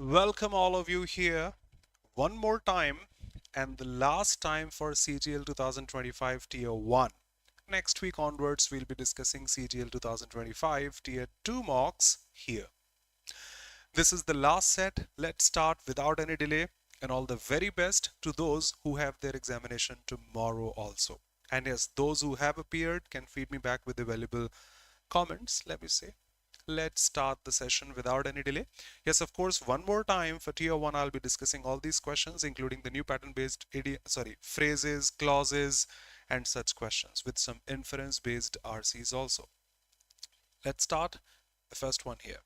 Welcome all of you here one more time and the last time for CGL 2025 Tier 1. Next week onwards, we'll be discussing CGL 2025 Tier 2 mocks here. This is the last set. Let's start without any delay and all the very best to those who have their examination tomorrow also. And yes, those who have appeared can feed me back with the valuable comments, let me say. Let's start the session without any delay. Yes, of course, one more time for tier 1 I'll be discussing all these questions including the new pattern based phrases, clauses and such questions with some inference based RCs also. Let's start the first one here.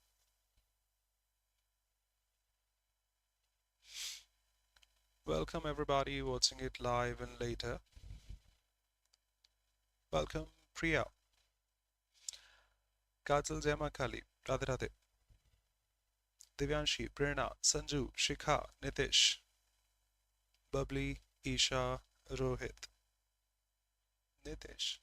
Welcome everybody watching it live and later. Welcome Priya, Kajal, Jema, Kali, Radhe Radhe, Divyanshi, Prerna, Sanju, Shikha, Nitish, Bubbly, Isha, Rohit, Nitish.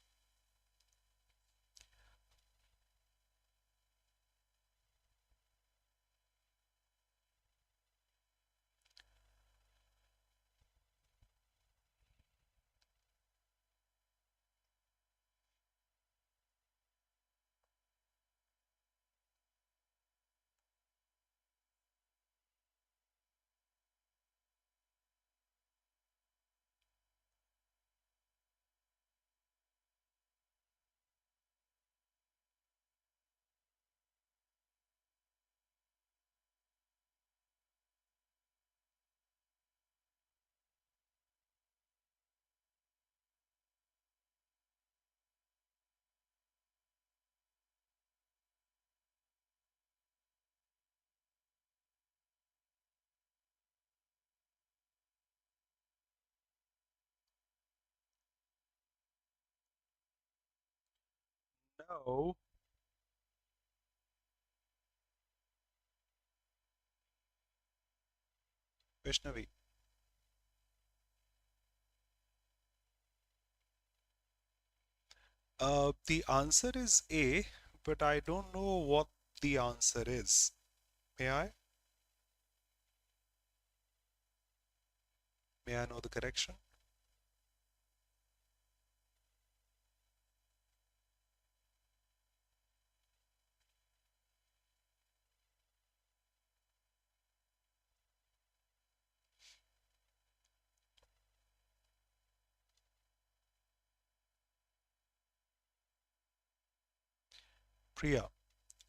No. Vaishnavi. The answer is A, but I don't know what the answer is. May I? May I know the correction? Priya.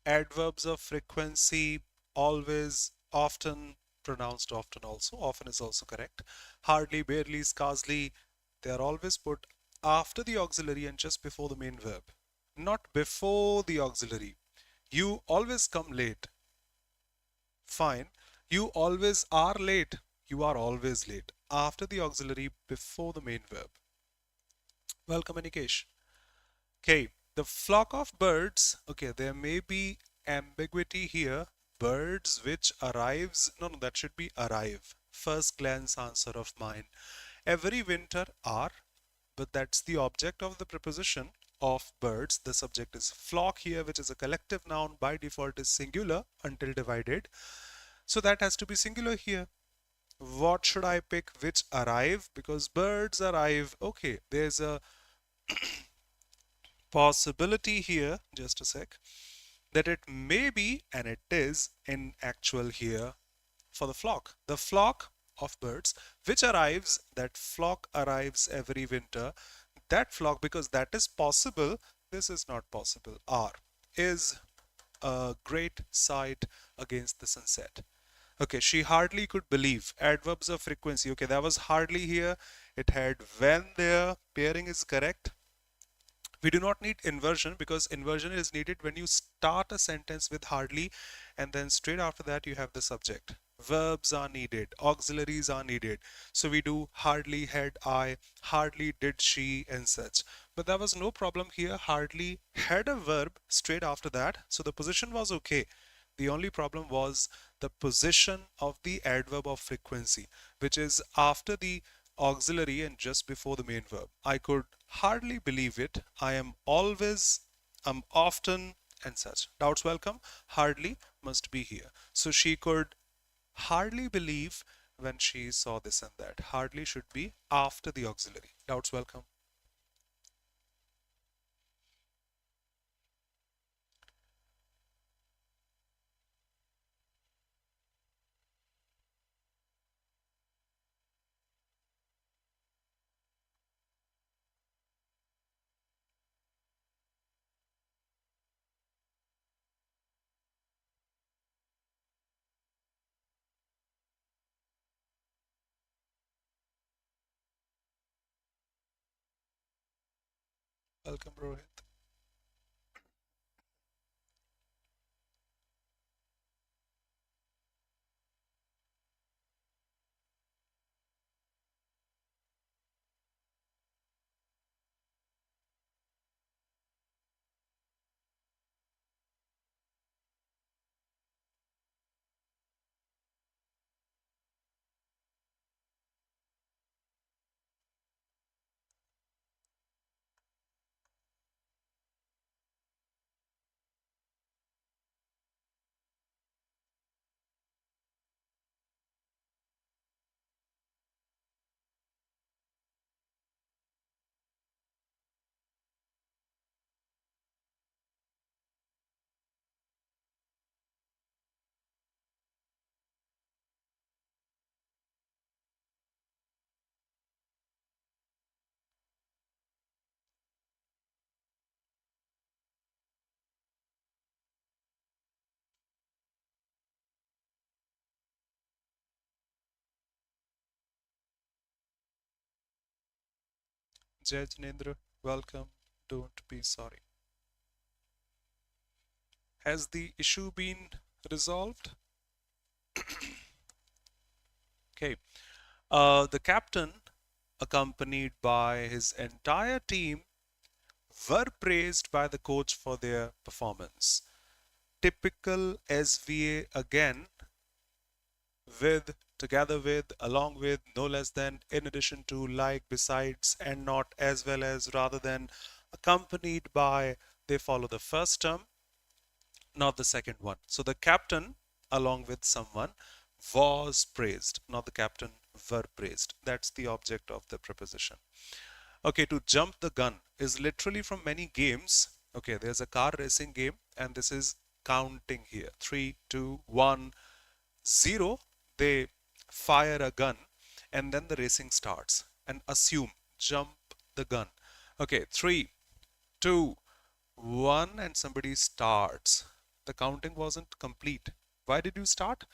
Adverbs of frequency, always, often, pronounced often also. Often is also correct. Hardly, barely, scarcely. They are always put after the auxiliary and just before the main verb. Not before the auxiliary. You always come late. Fine. You always are late. You are always late. After the auxiliary, before the main verb. Welcome, Anikesh. Okay, the flock of birds. Okay, there may be ambiguity here. Birds which arrives. No, that should be arrive. First glance answer of mine. Every winter are, but that's the object of the preposition of birds. The subject is flock here, which is a collective noun by default is singular until divided. So that has to be singular here. What should I pick? Which arrive? Because birds arrive. Okay, there's a possibility here, just a sec, that it may be, and it is in actual here for the flock. The flock of birds which arrives, that flock arrives every winter. That flock, because that is possible, this is not possible. Are is a great sight against the sunset. Okay, she hardly could believe. Adverbs of frequency. Okay, that was hardly here. It had when there. Pairing is correct. We do not need inversion because inversion is needed when you start a sentence with hardly and then straight after that you have the subject. Verbs are needed, auxiliaries are needed. So we do hardly had I, hardly did she and such. But there was no problem here. Hardly had a verb straight after that. So the position was okay. The only problem was the position of the adverb of frequency, which is after the auxiliary and just before the main verb. I could hardly believe it. I am always, I'm often, and such. Doubts welcome. Hardly must be here. So she could hardly believe when she saw this and that. Hardly should be after the auxiliary. Doubts welcome. Welcome, Rohit. Jai Jinendra, welcome. Don't be sorry. Has the issue been resolved? Okay. The captain, accompanied by his entire team, were praised by the coach for their performance. Typical SVA again, with, together with, along with, no less than, in addition to, like, besides, and not, as well as, rather than, accompanied by, they follow the first term, not the second one. So the captain, along with someone, was praised, not the captain were praised. That's the object of the preposition. Okay, to jump the gun is literally from many games. Okay, there's a car racing game, and this is counting here. 3, 2, 1, 0. They fire a gun, and then the racing starts. And assume, jump the gun. Okay, 3, 2, 1, and somebody starts. The counting wasn't complete. Why did you start?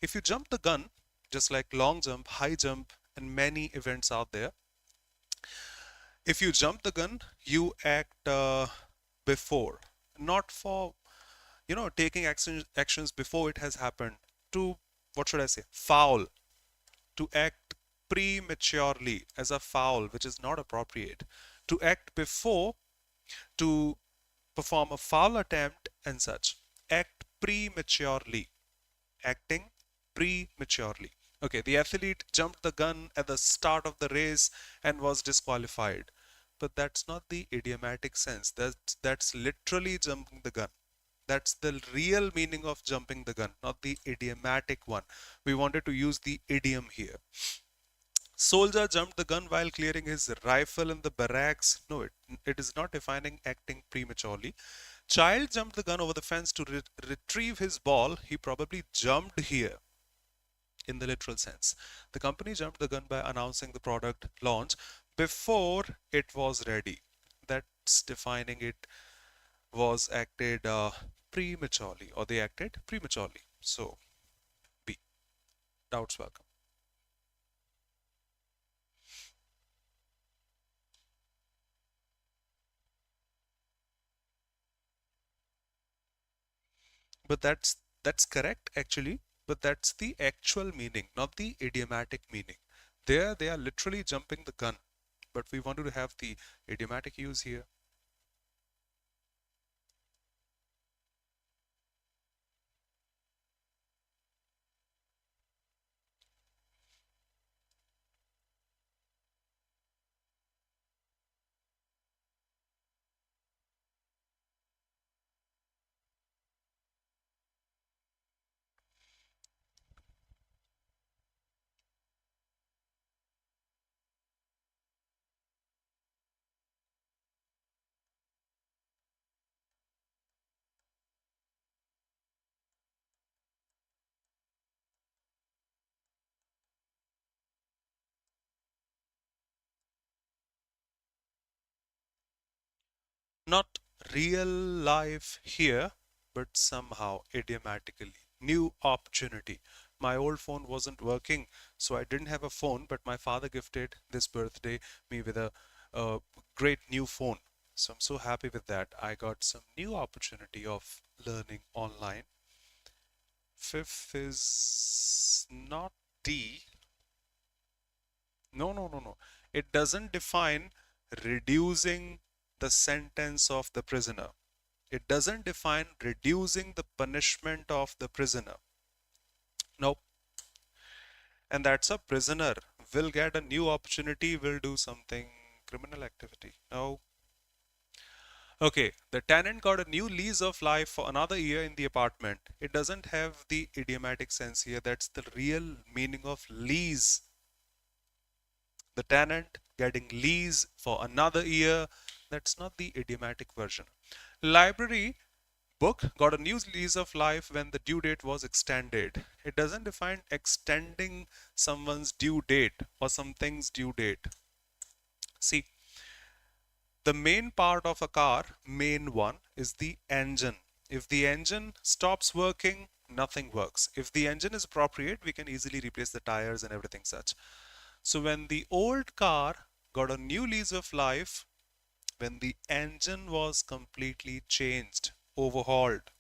If you jump the gun, just like long jump, high jump, and many events out there, if you jump the gun, you act before, not for, taking actions before it has happened. To, what should I say, foul, to act prematurely as a foul, which is not appropriate. To act before, to perform a foul attempt and such. Act prematurely. Acting prematurely. Okay, the athlete jumped the gun at the start of the race and was disqualified. But that's not the idiomatic sense. That's literally jumping the gun. That's the real meaning of jumping the gun, not the idiomatic one. We wanted to use the idiom here. Soldier jumped the gun while clearing his rifle in the barracks. No, it is not defining acting prematurely. Child jumped the gun over the fence to retrieve his ball. He probably jumped here in the literal sense. The company jumped the gun by announcing the product launch before it was ready. That's defining it was acted prematurely, or they acted prematurely. So, B. Doubts welcome. But that's correct actually, but that's the actual meaning, not the idiomatic meaning. There they are literally jumping the gun, but we wanted to have the idiomatic use here. Not real life here, but somehow idiomatically. New opportunity. My old phone wasn't working, so I didn't have a phone, but my father gifted this birthday me with a great new phone. So I'm so happy with that. I got some new opportunity of learning online. Fifth is not D. No, no, no, no. It doesn't define reducing the sentence of the prisoner. It doesn't define reducing the punishment of the prisoner. No. And that's a prisoner will get a new opportunity, will do something criminal activity. No. Okay, the tenant got a new lease of life for another year in the apartment. It doesn't have the idiomatic sense here. That's the real meaning of lease. The tenant getting lease for another year. That's not the idiomatic version. Library book got a new lease of life when the due date was extended. It doesn't define extending someone's due date or something's due date. See, the main part of a car, main one, is the engine. If the engine stops working, nothing works. If the engine is appropriate, we can easily replace the tires and everything such. So when the old car got a new lease of life, when the engine was completely changed, overhauled,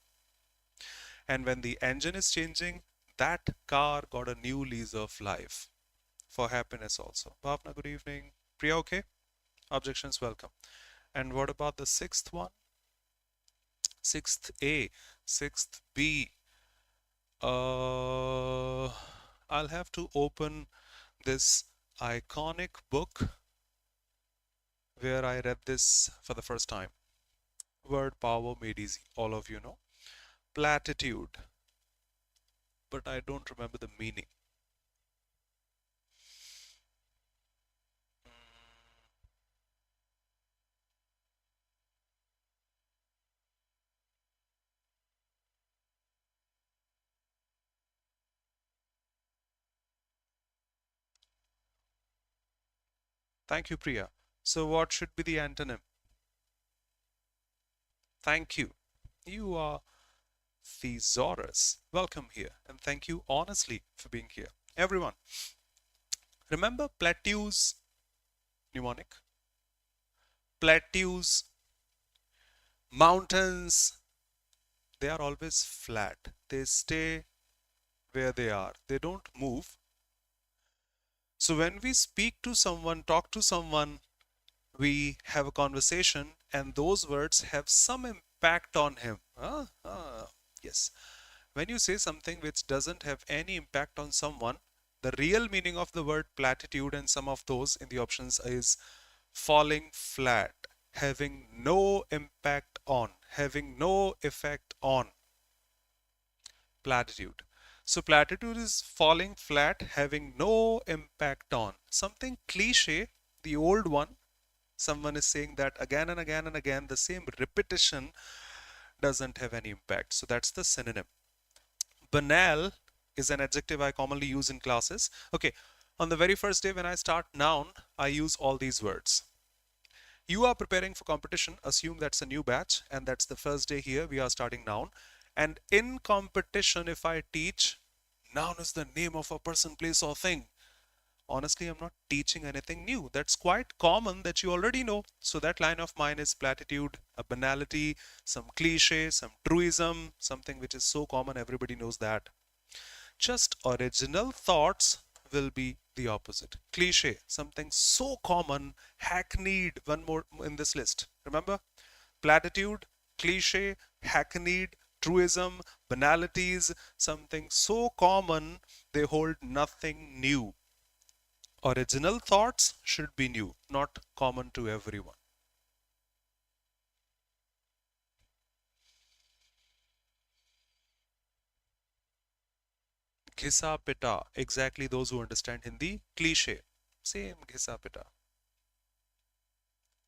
and when the engine is changing, that car got a new lease of life for happiness also. Bhavna, good evening. Priya, okay? Objections, welcome. And what about the sixth one? Sixth A, sixth B. I'll have to open this iconic book where I read this for the first time. Word power made easy, all of you know. Platitude, but I don't remember the meaning. Thank you, Priya. So what should be the antonym? Thank you. You are thesaurus. Welcome here, and thank you honestly for being here. Everyone, remember plateaus mnemonic? Plateaus, mountains, they are always flat. They stay where they are. They don't move. So when we speak to someone, talk to someone, we have a conversation and those words have some impact on him. Yes. When you say something which doesn't have any impact on someone, the real meaning of the word platitude and some of those in the options is falling flat, having no impact on, having no effect on. Platitude. So platitude is falling flat, having no impact on. Something cliche, the old one, someone is saying that again and again and again, the same repetition doesn't have any impact. So that's the synonym. Banal is an adjective I commonly use in classes. Okay, on the very first day when I start noun, I use all these words. You are preparing for competition, assume that's a new batch and that's the first day here, we are starting noun. And in competition, if I teach, noun is the name of a person, place or thing. Honestly, I'm not teaching anything new. That's quite common that you already know. So that line of mine is platitude, a banality, some cliche, some truism, something which is so common everybody knows that. Just original thoughts will be the opposite. Cliche, something so common, hackneyed, one more in this list. Remember? Platitude, cliche, hackneyed, truism, banalities, something so common, they hold nothing new. Original thoughts should be new, not common to everyone. Ghisa pita, exactly those who understand Hindi. Cliche, same ghisa pita.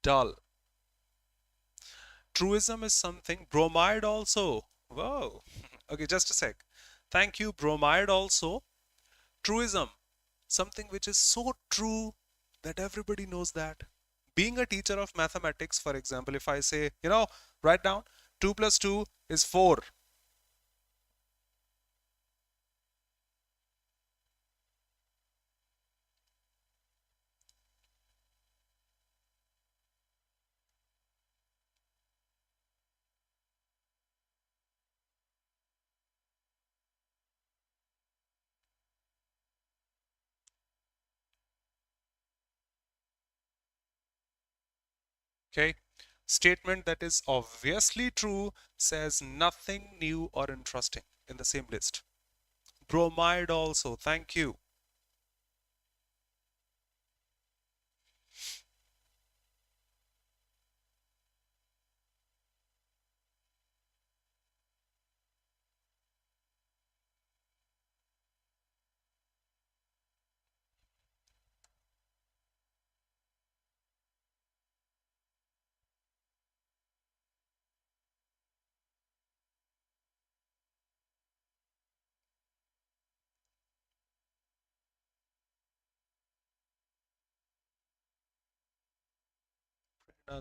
Dull. Truism is something. Bromide also. Whoa. Okay, just a sec. Thank you. Bromide also. Truism, something which is so true that everybody knows that. Being a teacher of mathematics, for example, if I say, write down 2 plus 2 is 4. Okay. Statement that is obviously true says nothing new or interesting in the same list. Bromide also. Thank you.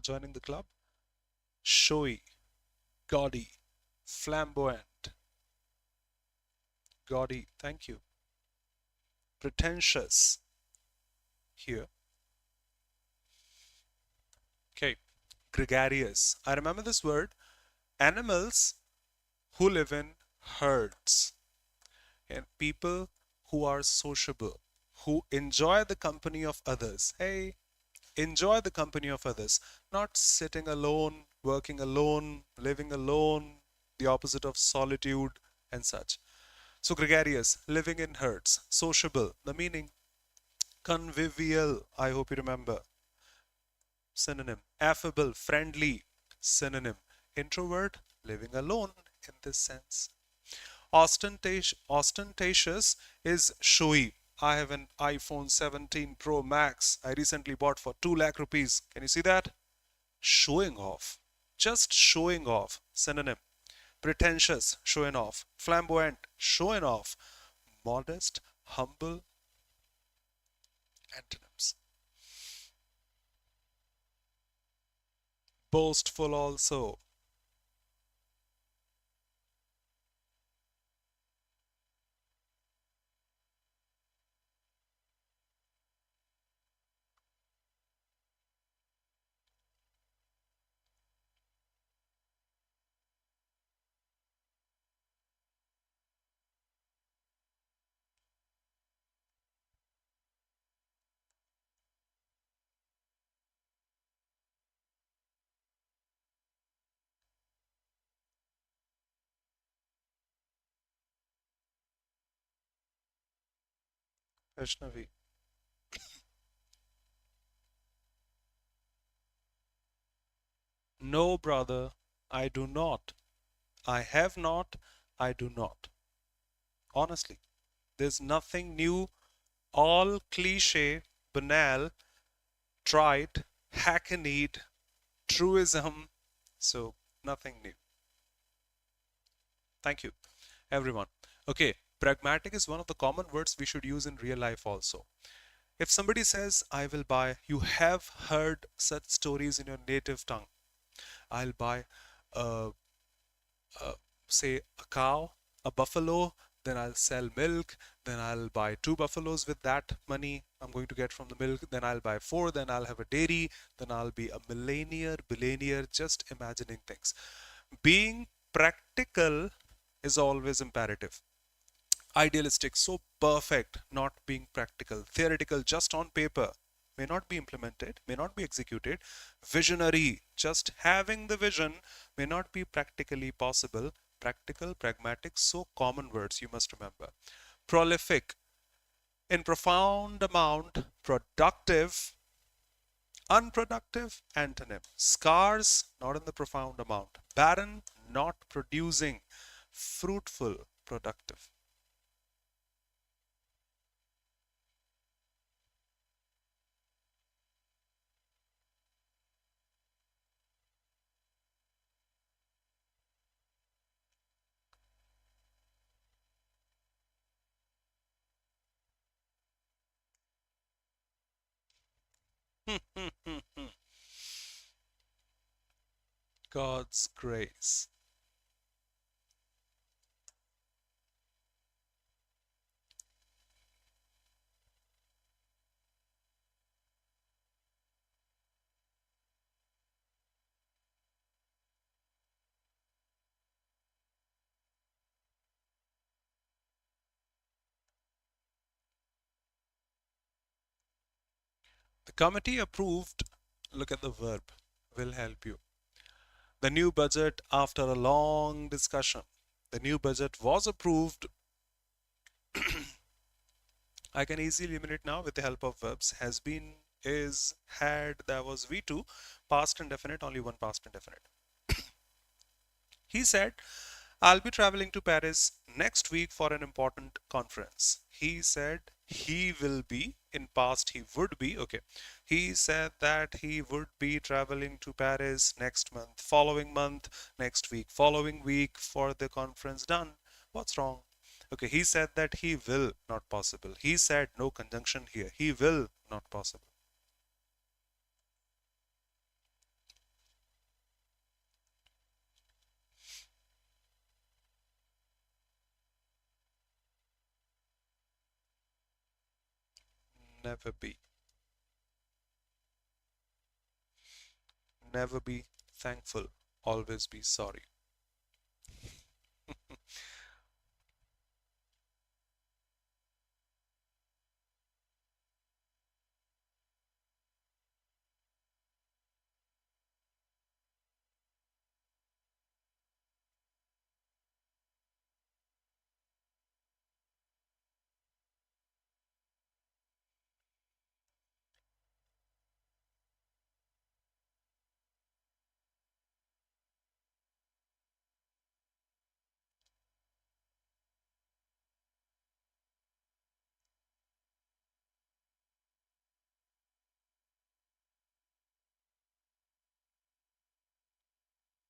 Joining the club. Showy, gaudy, flamboyant, gaudy. Thank you. Pretentious here. Okay. Gregarious. I remember this word. Animals who live in herds and people who are sociable, who enjoy the company of others. Hey, enjoy the company of others, not sitting alone, working alone, living alone, the opposite of solitude and such. So, gregarious, living in herds, sociable, the meaning, convivial, I hope you remember, synonym, affable, friendly, synonym, introvert, living alone in this sense. Ostentatious is showy. I have an iPhone 17 Pro Max I recently bought for 2 lakh rupees. Can you see that? Showing off. Just showing off. Synonym. Pretentious, showing off. Flamboyant, showing off. Modest, humble, antonyms. Boastful also. Vaishnavi. No, brother, I do not. I have not. I do not. Honestly, there's nothing new, all cliche, banal, trite, hackneyed, truism. So nothing new. Thank you, everyone. Okay, pragmatic is one of the common words we should use in real life also. If somebody says, I will buy, you have heard such stories in your native tongue. I'll buy a uh, say a cow, a buffalo, then I'll sell milk, then I'll buy 2 buffaloes with that money I'm going to get from the milk, then I'll buy 4, then I'll have a dairy, then I'll be a millionaire, billionaire, just imagining things. Being practical is always imperative. Idealistic, so perfect, not being practical. Theoretical, just on paper, may not be implemented, may not be executed. Visionary, just having the vision, may not be practically possible. Practical, pragmatic, so common words you must remember. Prolific, in profound amount. Productive, unproductive, antonym. Scarce, not in the profound amount. Barren, not producing. Fruitful, productive. God's grace. The committee approved, look at the verb, will help you. The new budget after a long discussion. The new budget was approved. I can easily eliminate now with the help of verbs. Has been, is, had, that was V2. Past indefinite, only one past indefinite. He said, I'll be traveling to Paris next week for an important conference. He said he will be, in past he would be, okay. He said that he would be traveling to Paris next month, next week, following week for the conference done. What's wrong? Okay, he said that he will, not possible. He said no conjunction here. He will, not possible. Never be. Never be thankful. Always be sorry.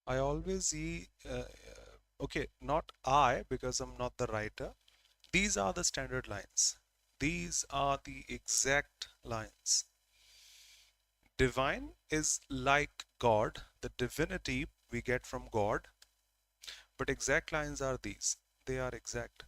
I always okay, not I because I'm not the writer. These are the standard lines. These are the exact lines. Divine is like God, the divinity we get from God, but exact lines are these. They are exact.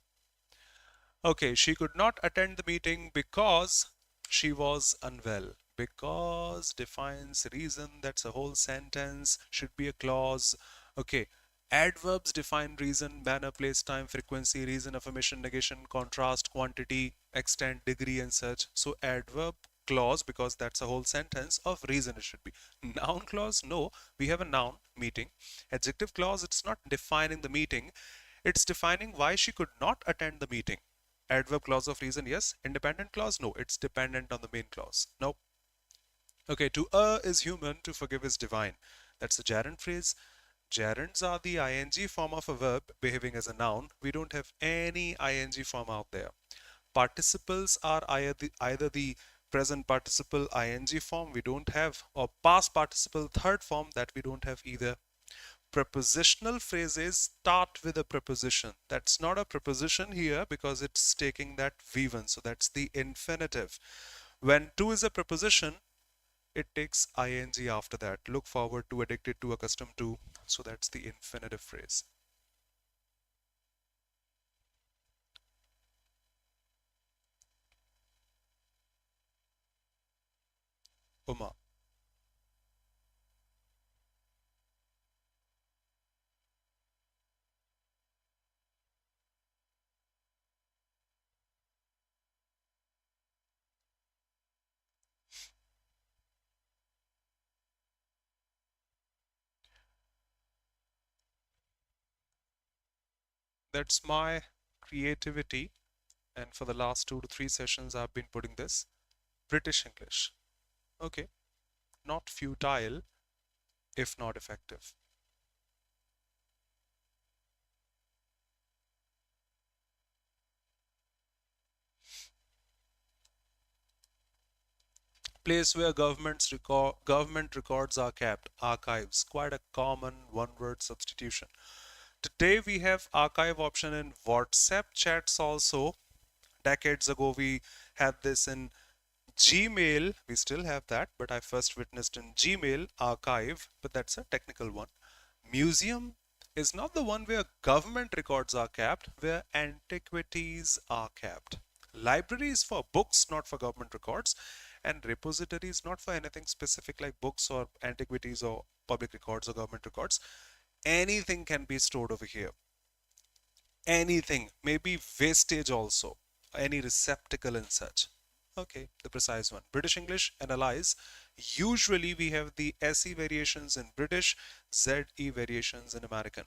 Okay, she could not attend the meeting because she was unwell. Because defines reason, that's a whole sentence, should be a clause. Okay, adverbs define reason, manner, place, time, frequency, reason, affirmation, negation, contrast, quantity, extent, degree, and such. So, adverb clause, because that's a whole sentence of reason, it should be. Noun clause, no, we have a noun, meeting. Adjective clause, it's not defining the meeting, it's defining why she could not attend the meeting. Adverb clause of reason, yes. Independent clause, no. It's dependent on the main clause. Nope. Okay, to err is human, to forgive is divine. That's the gerund phrase. Gerunds are the ing form of a verb behaving as a noun. We don't have any ing form out there. Participles are either the present participle ing form we don't have, or past participle third form that we don't have either. Prepositional phrases start with a preposition. That's not a preposition here because it's taking that V1. So that's the infinitive. When to is a preposition, it takes ing after that. Look forward to, addicted to, accustomed to. So that's the infinitive phrase. Uma. That's my creativity. And for the last 2 to 3 sessions, I've been putting this British English. Okay. Not futile, if not effective. Place where government records are kept, archives, quite a common one word substitution. Today we have archive option in WhatsApp chats also. Decades ago we had this in Gmail. We still have that, but I first witnessed in Gmail archive, but that's a technical one. Museum is not the one where government records are kept, where antiquities are kept. Library is for books, not for government records. And repository is not for anything specific like books or antiquities or public records or government records. Anything can be stored over here. Anything, maybe wastage also, any receptacle and such. Okay, the precise one. British English, analyze. Usually we have the SE variations in British, ZE variations in American.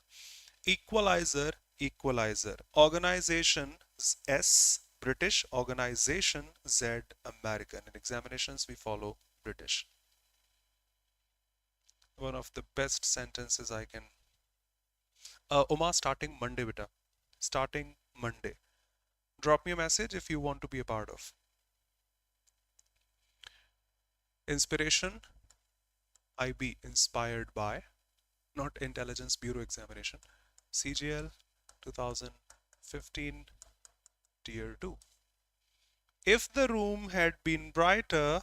Equalizer, equalizer. Organization, S, British. Organization, Z, American. In examinations, we follow British. One of the best sentences I can. Oma, starting Monday, beta. Starting Monday. Drop me a message if you want to be a part of. Inspiration, IB, inspired by, not Intelligence Bureau examination. CGL 2015 Tier 2. If the room had been brighter,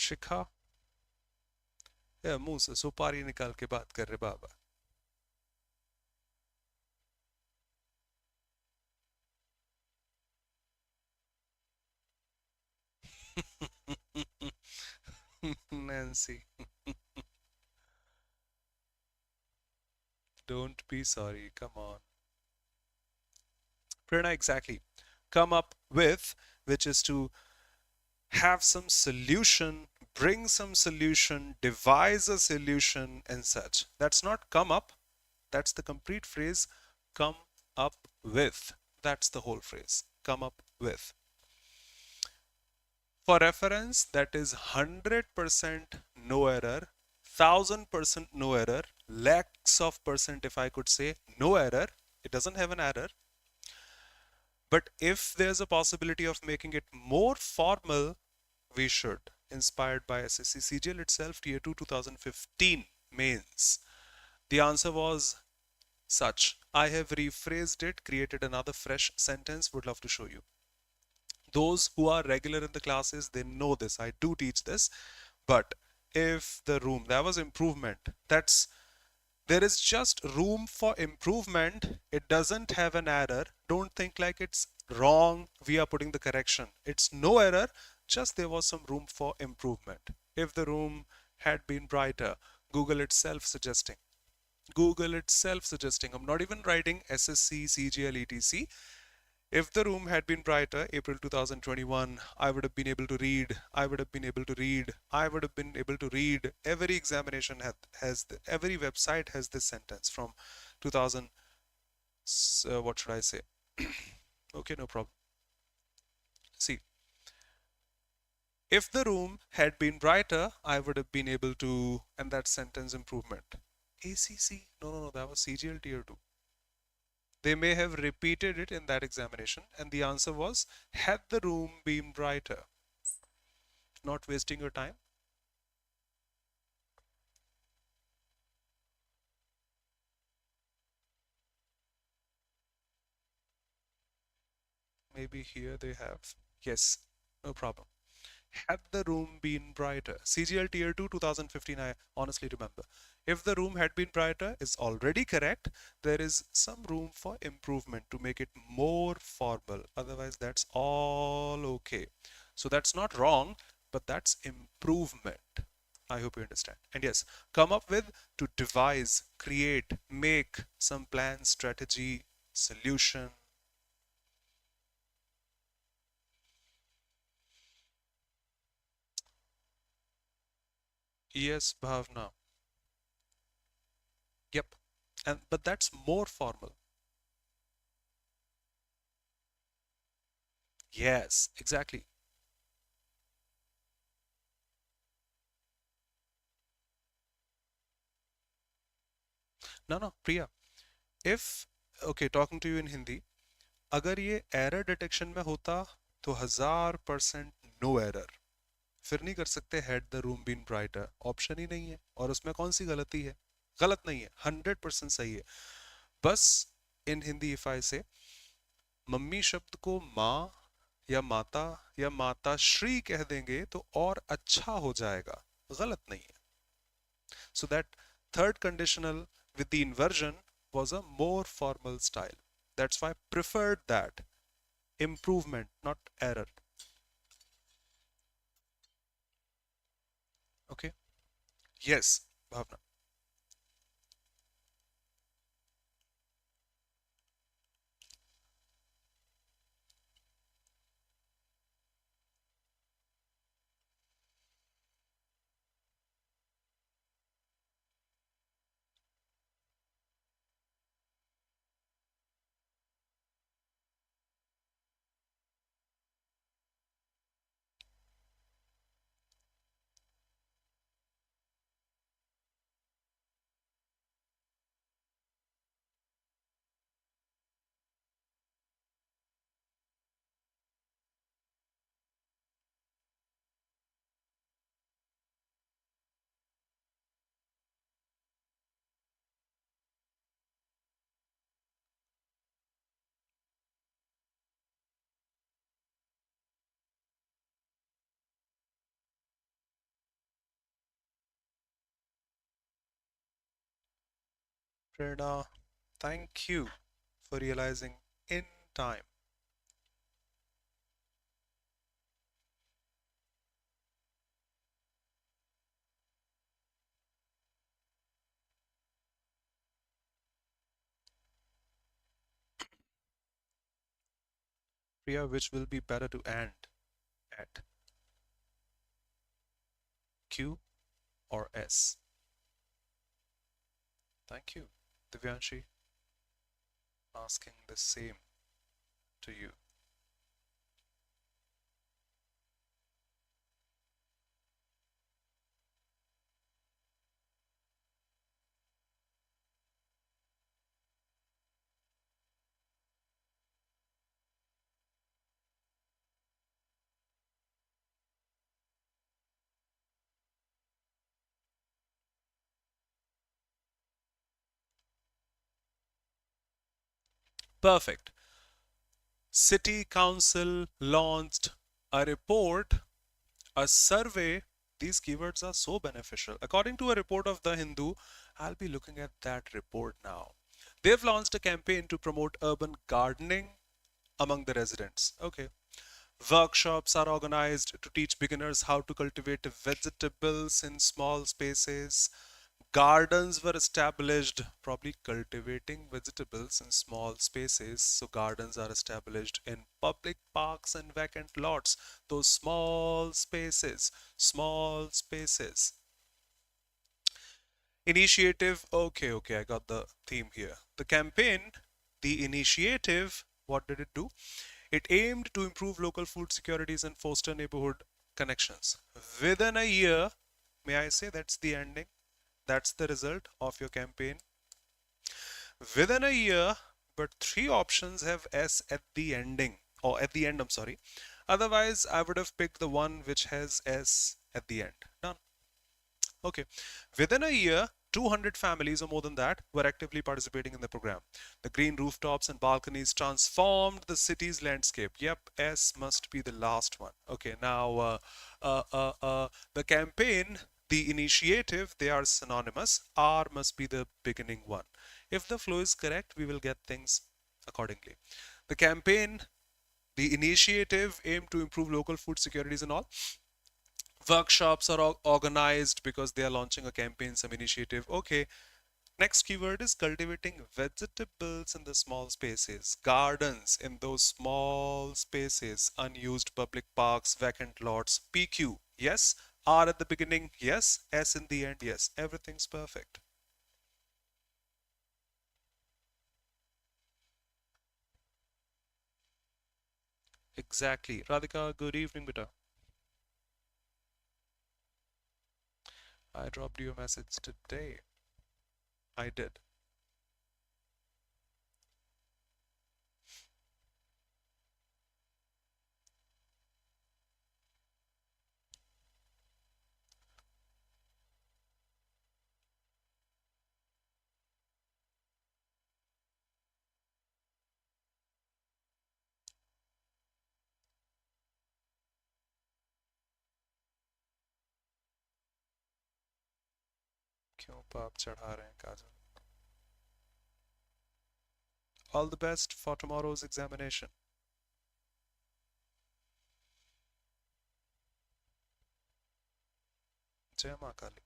शिखा, या मुंह से सुपारी निकाल के बात कर रहे बाबा. Nancy, don't be sorry, come on. Prerna, exactly. Come up with, which is to have some solution, bring some solution, devise a solution, and such. That's not come up, that's the complete phrase. Come up with. That's the whole phrase. Come up with. For reference, that is 100% no error, 1000% no error, lakhs of percent, if I could say, no error. It doesn't have an error. But if there's a possibility of making it more formal, we should. Inspired by SSC CGL itself, Tier 2 2015 mains. The answer was such. I have rephrased it, created another fresh sentence, would love to show you. Those who are regular in the classes, they know this. I do teach this. But if the room, that was improvement. That's, there is just room for improvement. It doesn't have an error. Don't think like it's wrong. We are putting the correction. It's no error. Just there was some room for improvement. If the room had been brighter, Google itself suggesting. Google itself suggesting. I'm not even writing SSC, CGL, etc. If the room had been brighter, April 2021, I would have been able to read. I would have been able to read. I would have been able to read. Every examination has every website has this sentence from 2000. What should I say? Okay, no problem. See, if the room had been brighter, I would have been able to, and that sentence improvement. ACC? No, that was CGL Tier 2. They may have repeated it in that examination, and the answer was, had the room been brighter. Not wasting your time. Maybe here they have. Yes, no problem. Had the room been brighter. CGL Tier 2 2015, I honestly remember. If the room had been brighter is already correct. There is some room for improvement to make it more formal. Otherwise, that's all okay. So that's not wrong, but that's improvement. I hope you understand. And yes, come up with, to devise, create, make some plan, strategy, solution. Yes, Bhavna. Yep. And but that's more formal. Yes, exactly. No, Priya. If, okay, talking to you in Hindi, अगर ये error detection में होता तो 1000% no error, फिर नहीं कर सकते had the room been brighter, option ही नहीं है, और उसमें कौन सी गलती है? गलत नहीं है, 100% सही है। बस इन हिंदी इफ आई से मम्मी शब्द को माँ या माता या माता श्री कह देंगे तो और अच्छा हो जाएगा, गलत नहीं है। So that third conditional with the inversion was a more formal style. That's why I preferred that. Improvement, not error. Okay? Yes, Bhavna. Prerna, thank you for realizing in time. Priya, which will be better to end at? Q or S? Thank you. Divyanshi, asking the same to you. Perfect. City Council launched a report, a survey. These keywords are so beneficial. According to a report of The Hindu, I'll be looking at that report now. They've launched a campaign to promote urban gardening among the residents. Okay. Workshops are organized to teach beginners how to cultivate vegetables in small spaces. Gardens were established, probably cultivating vegetables in small spaces. So, gardens are established in public parks and vacant lots. Those small spaces, small spaces. Initiative, okay, I got the theme here. The campaign, the initiative, what did it do? It aimed to improve local food securities and foster neighborhood connections. Within a year, may I say that's the ending? That's the result of your campaign. Within a year, but three options have S at the ending, or at the end, I'm sorry. Otherwise, I would have picked the one which has S at the end. Done. Okay. Within a year, 200 families or more than that were actively participating in the program. The green rooftops and balconies transformed the city's landscape. Yep, S must be the last one. Okay, now the campaign, the initiative, they are synonymous. R must be the beginning one. If the flow is correct, we will get things accordingly. The campaign, the initiative aim to improve local food securities and all. Workshops are organized because they are launching a campaign, some initiative. Okay, next keyword is cultivating vegetables in the small spaces, gardens in those small spaces, unused public parks, vacant lots. PQ, yes. R at the beginning, yes. S in the end, yes. Everything's perfect. Exactly. Radhika, good evening, beta. I dropped you a message today. I did. क्यों पाप चढ़ा रहे हैं काजल? All the best for tomorrow's examination. जय माँ काली.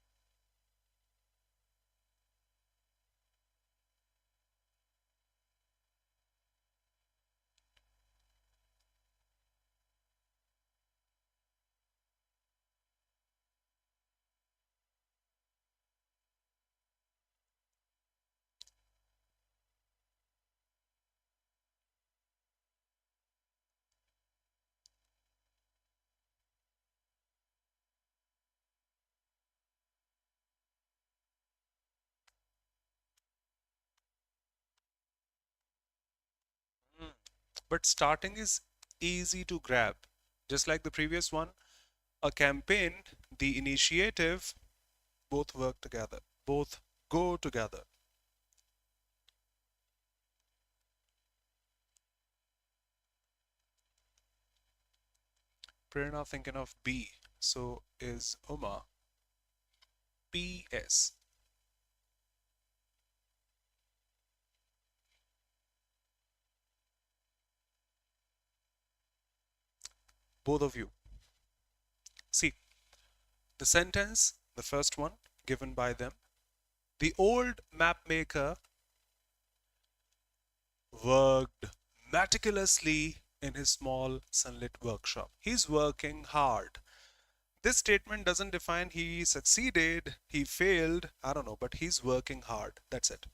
Hmm. But starting is easy to grab. Just like the previous one, a campaign, the initiative, both work together, both go together. Prerna thinking of B. So is Uma. PS. Both of you. See, the sentence, the first one given by them. The old map maker worked meticulously in his small sunlit workshop. He's working hard. This statement doesn't define he succeeded, he failed, I don't know, but he's working hard. That's it.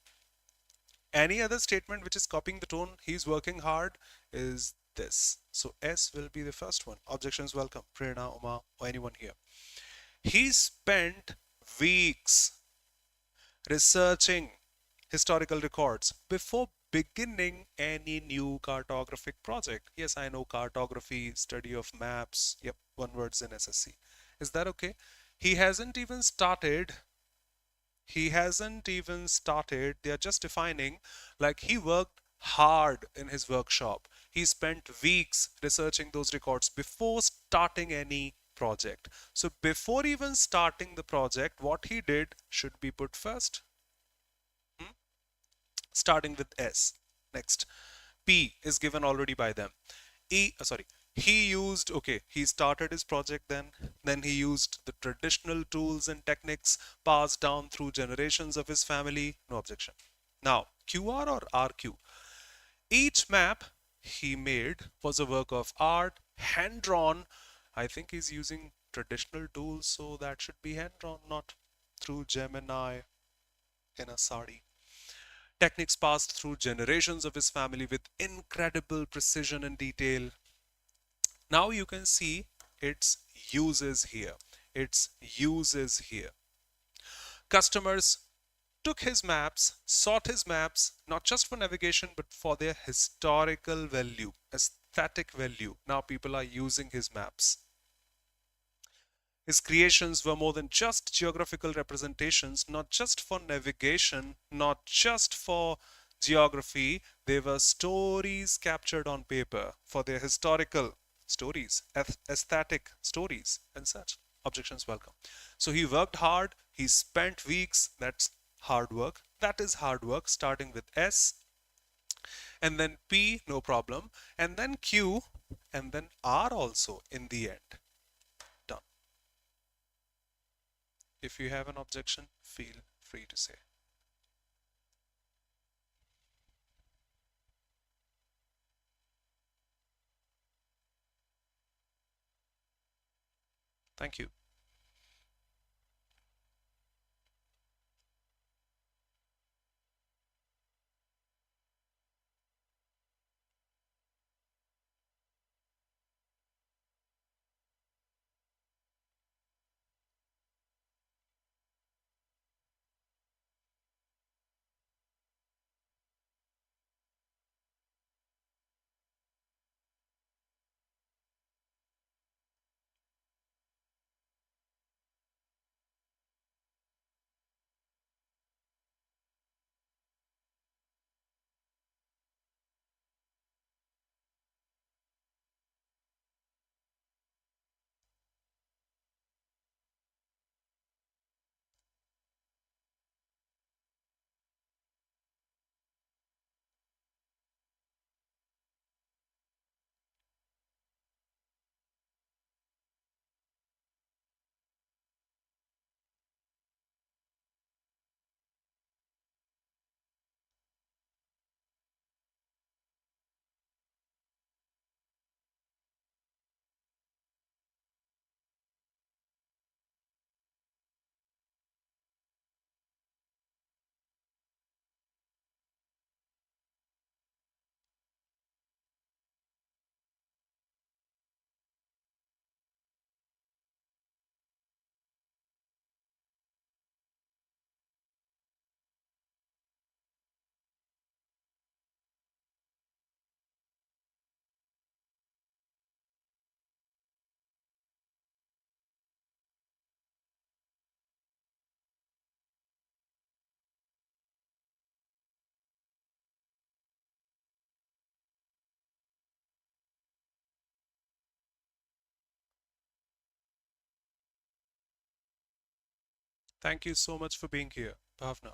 Any other statement which is copying the tone, he's working hard, is this. So S will be the first one. Objections welcome. Prerna, Uma, or anyone here. He spent weeks researching historical records before beginning any new cartographic project. Yes, I know cartography, study of maps. Yep, one word's in SSC. Is that okay? He hasn't even started. He hasn't even started. They are just defining like he worked hard in his workshop. He spent weeks researching those records before starting any project. So before even starting the project, what he did should be put first. Hmm? Starting with S. Next, P is given already by them. Sorry, he used, okay, he started his project then he used the traditional tools and techniques passed down through generations of his family. No objection. Now, QR or RQ? Each map he made was a work of art, hand drawn. I think he's using traditional tools, so that should be hand drawn, not through Gemini in a sari. Techniques passed through generations of his family with incredible precision and detail. Now you can see its uses here. Its uses here. Customers took his maps, sought his maps, not just for navigation, but for their historical value, aesthetic value. Now people are using his maps. His creations were more than just geographical representations, not just for navigation, not just for geography. They were stories captured on paper for their historical stories, aesthetic stories, and such. Objections welcome. So he worked hard, he spent weeks. That's hard work. That is hard work, starting with S, and then P, no problem, and then Q, and then R also in the end. Done. If you have an objection, feel free to say. Thank you. Thank you so much for being here, Bhavna.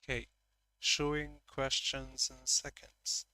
Okay, showing questions in seconds.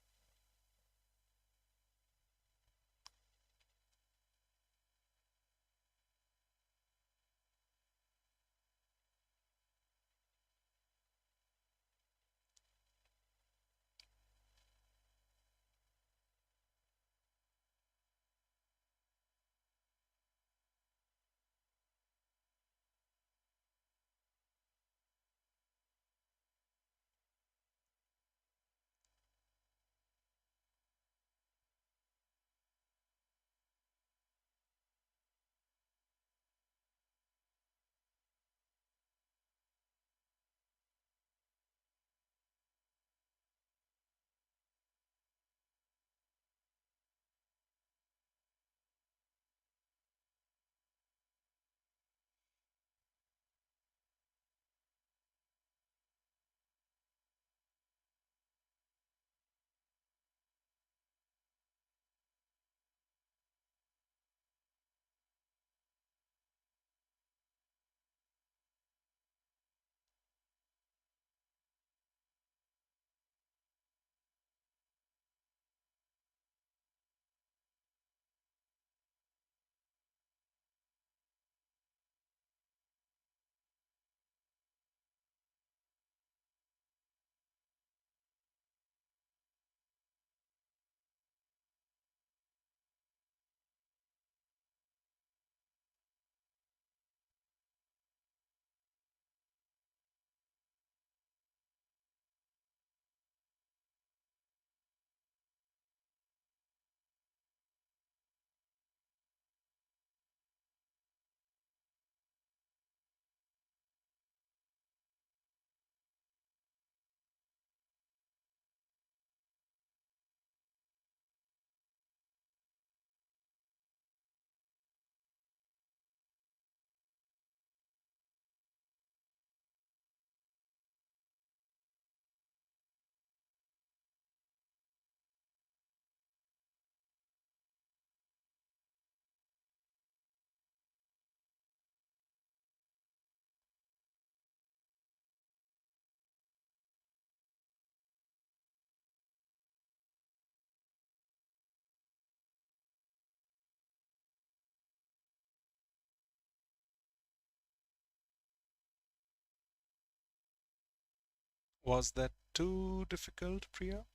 Was that too difficult, Priya?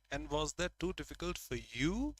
And was that too difficult for you?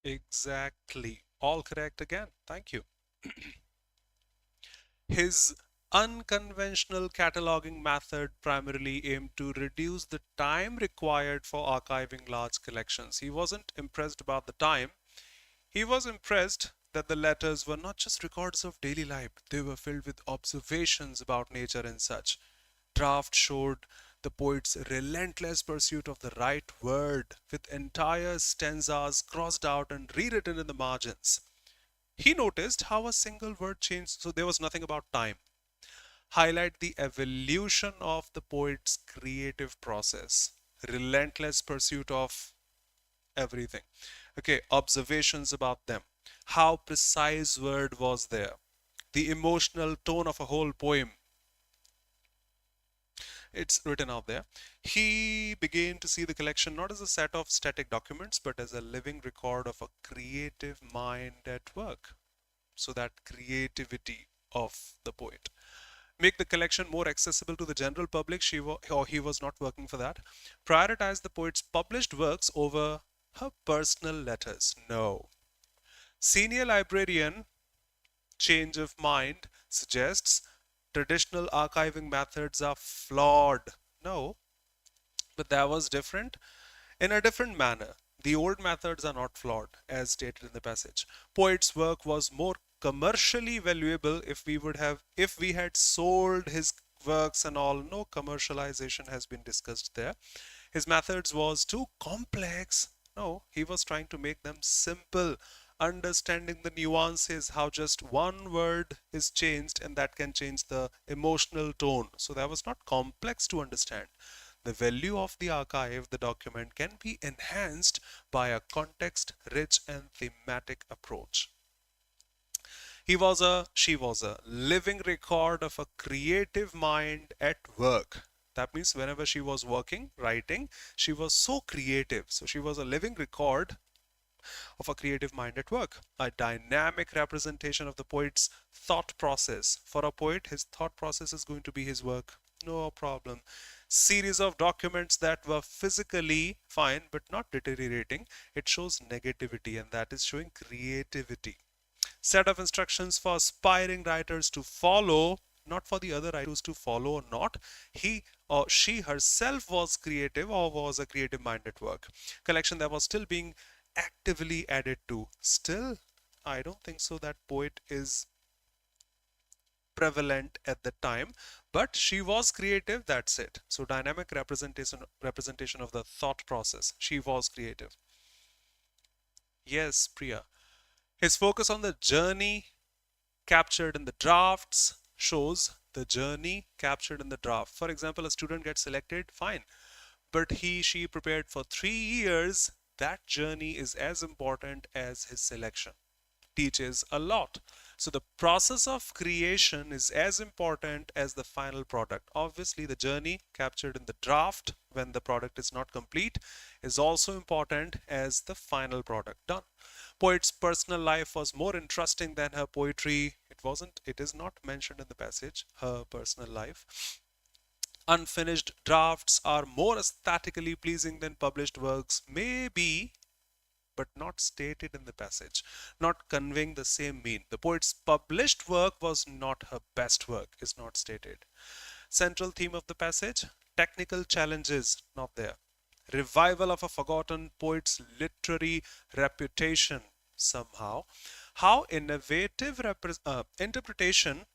Exactly. All correct again. Thank you. His unconventional cataloging method primarily aimed to reduce the time required for archiving large collections. He wasn't impressed about the time. He was impressed that the letters were not just records of daily life, they were filled with observations about nature and such. Draft showed the poet's relentless pursuit of the right word, with entire stanzas crossed out and rewritten in the margins. He noticed how a single word changed, so there was nothing about time. Highlight the evolution of the poet's creative process, relentless pursuit of everything. Okay, observations about them. How precise word was there? The emotional tone of a whole poem. It's written out there. He began to see the collection not as a set of static documents, but as a living record of a creative mind at work. So that creativity of the poet. Make the collection more accessible to the general public. He was not working for that. Prioritize the poet's published works over her personal letters. No. Senior librarian change of mind suggests traditional archiving methods are flawed. No, but that was different in a different manner. The old methods are not flawed, as stated in the passage. Poet's work was more commercially valuable if we had sold his works and all. No commercialization has been discussed there. His methods was too complex. No, he was trying to make them simple, understanding the nuances, how just one word is changed and that can change the emotional tone. So that was not complex to understand. The value of the archive, the document, can be enhanced by a context-rich and thematic approach. She was a living record of a creative mind at work. That means whenever she was working, writing, she was so creative. So she was a living record of a creative mind at work, a dynamic representation of the poet's thought process. For a poet, his thought process is going to be his work. No problem. Series of documents that were physically fine but not deteriorating. It shows negativity, and that is showing creativity. Set of instructions for aspiring writers to follow, not for the other writers to follow or not. He or she herself was creative or was a creative mind at work. Collection that was still being actively added to. Still, I don't think so that poet is prevalent at the time, but she was creative, that's it. So dynamic representation of the thought process. She was creative. Yes, Priya. His focus on the journey captured in the drafts shows the journey captured in the draft. For example, a student gets selected, fine, but she prepared for 3 years. That journey is as important as his selection. Teaches a lot. So the process of creation is as important as the final product. Obviously, the journey captured in the draft when the product is not complete is also important as the final product done. Poet's personal life was more interesting than her poetry. It is not mentioned in the passage, her personal life. Unfinished drafts are more aesthetically pleasing than published works, maybe, but not stated in the passage, not conveying the same mean. The poet's published work was not her best work, is not stated. Central theme of the passage, technical challenges, not there. Revival of a forgotten poet's literary reputation, somehow. How innovative interpretation,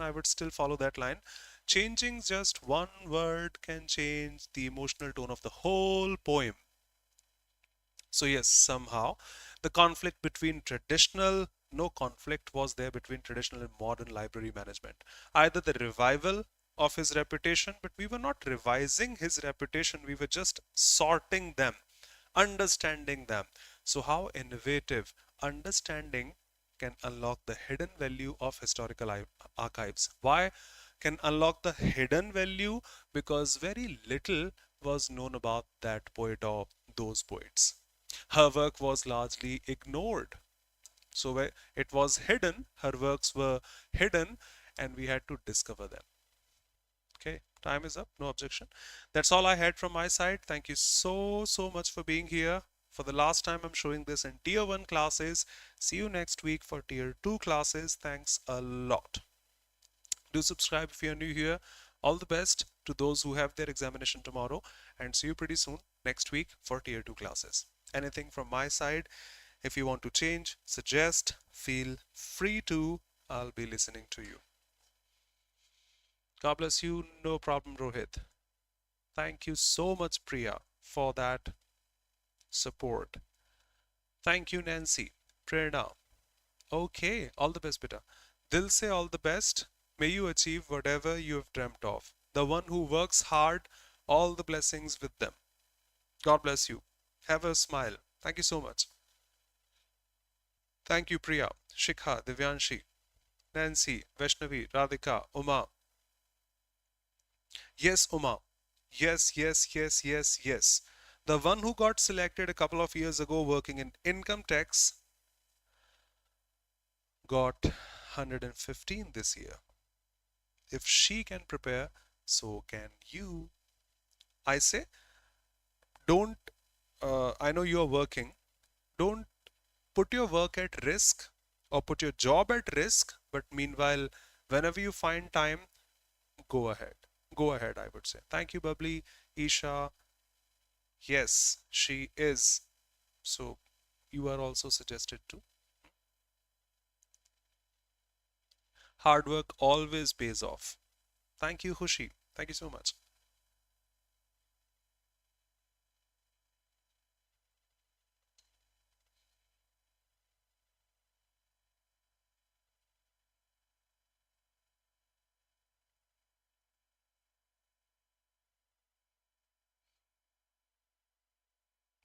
I would still follow that line. Changing just one word can change the emotional tone of the whole poem. So yes, somehow the conflict between traditional, no conflict was there between traditional and modern library management. Either the revival of his reputation, but we were not revising his reputation, we were just sorting them, understanding them. So how innovative understanding can unlock the hidden value of historical archives. Why can unlock the hidden value? Because very little was known about that poet or those poets. Her work was largely ignored. So it was hidden, her works were hidden, and we had to discover them. Okay, time is up, no objection. That's all I had from my side. Thank you so much for being here. For the last time, I'm showing this in Tier 1 classes. See you next week for Tier 2 classes. Thanks a lot. Do subscribe if you're new here. All the best to those who have their examination tomorrow, and see you pretty soon next week for Tier 2 classes. Anything from my side, if you want to change, suggest, feel free to. I'll be listening to you. God bless you. No problem, Rohit. Thank you so much, Priya, for that support. Thank you, Nancy. Prerna. Okay, all the best, beta. They'll say all the best. May you achieve whatever you have dreamt of. The one who works hard, all the blessings with them. God bless you. Have a smile. Thank you so much. Thank you, Priya, Shikha, Divyanshi, Nancy, Vaishnavi, Radhika, Uma. Yes, Uma. Yes, yes, yes, yes, yes. The one who got selected a couple of years ago working in income tax got 115 this year. If she can prepare, so can you. I say, don't, I know you are working, don't put your work at risk or put your job at risk, but meanwhile, whenever you find time, go ahead. Go ahead, I would say. Thank you, Bubbly, Isha. Yes, she is. So you are also suggested to. Hard work always pays off. Thank you, Hushi. Thank you so much.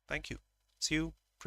Thank you. See you.